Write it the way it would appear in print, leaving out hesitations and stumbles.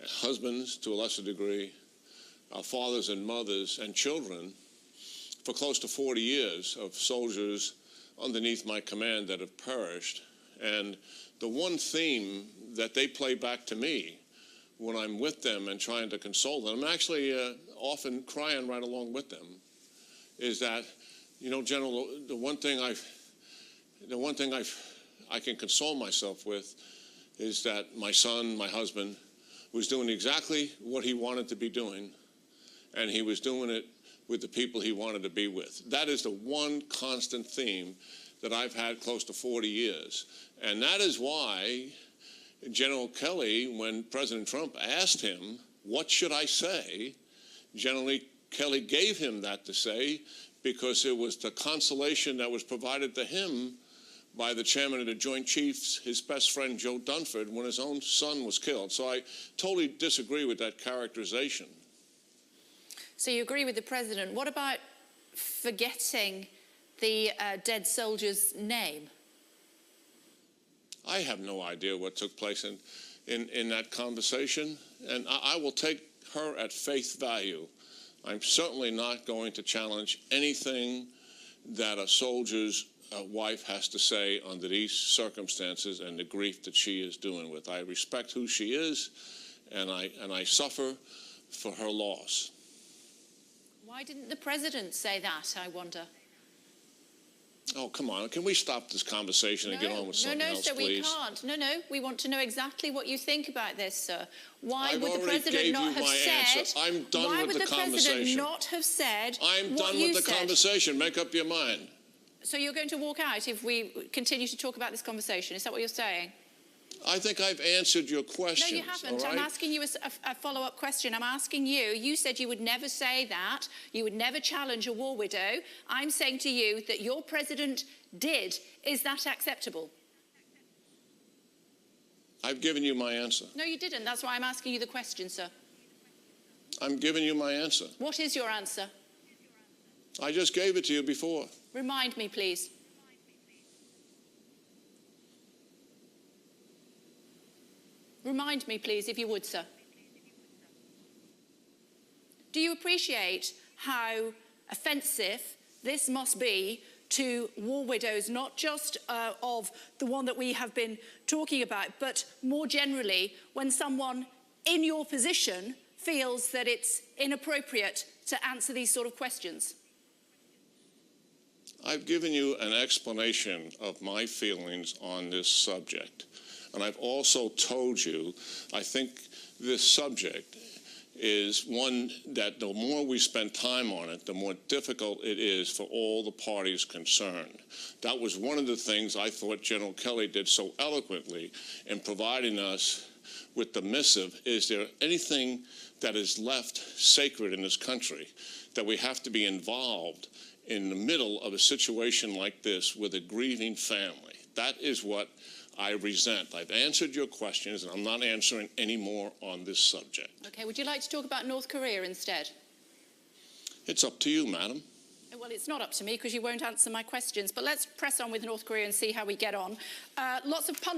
husbands to a lesser degree, our fathers and mothers and children for close to 40 years of soldiers underneath my command that have perished. And the one theme that they play back to me when I'm with them and trying to console them, I'm actually often crying right along with them, is that, you know, General, the one thing I can console myself with is that my son, my husband, was doing exactly what he wanted to be doing, and he was doing it with the people he wanted to be with. That is the one constant theme that I've had close to 40 years. And that is why General Kelly, when President Trump asked him, what should I say, General Kelly gave him that to say, because it was the consolation that was provided to him by the chairman of the Joint Chiefs, his best friend Joe Dunford, when his own son was killed. So I totally disagree with that characterization. So you agree with the president. What about forgetting the dead soldier's name? I have no idea what took place in that conversation, and I will take her at face value. I'm certainly not going to challenge anything that a soldier's wife has to say under these circumstances and the grief that she is dealing with. I respect who she is, and I suffer for her loss. Why didn't the president say that, I wonder? Oh, come on. Can we stop this conversation and get on with something else, sir, please? we can't. No, we want to know exactly what you think about this, sir. Why would the president not have said... I'm done with the conversation. Why would the president not have said I'm done with the conversation. Make up your mind. So you're going to walk out if we continue to talk about this conversation? Is that what you're saying? I think I've answered your question. No, you haven't. Right? I'm asking you a follow-up question. I'm asking you, you said you would never say that, you would never challenge a war widow. I'm saying to you that your president did. Is that acceptable? I've given you my answer. No, you didn't. That's why I'm asking you the question, sir. I'm giving you my answer. What is your answer? I just gave it to you before. Remind me, please. Remind me, please, if you would, sir. Do you appreciate how offensive this must be to war widows, not just of the one that we have been talking about, but more generally, when someone in your position feels that it's inappropriate to answer these sort of questions? I've given you an explanation of my feelings on this subject. And I've also told you, I think this subject is one that the more we spend time on it, the more difficult it is for all the parties concerned. That was one of the things I thought General Kelly did so eloquently in providing us with the missive. Is there anything that is left sacred in this country that we have to be involved in the middle of a situation like this with a grieving family? That is what I resent. I've answered your questions, and I'm not answering any more on this subject. Okay, would you like to talk about North Korea instead? It's up to you, madam. Well, it's not up to me because you won't answer my questions, but let's press on with North Korea and see how we get on. Lots of punch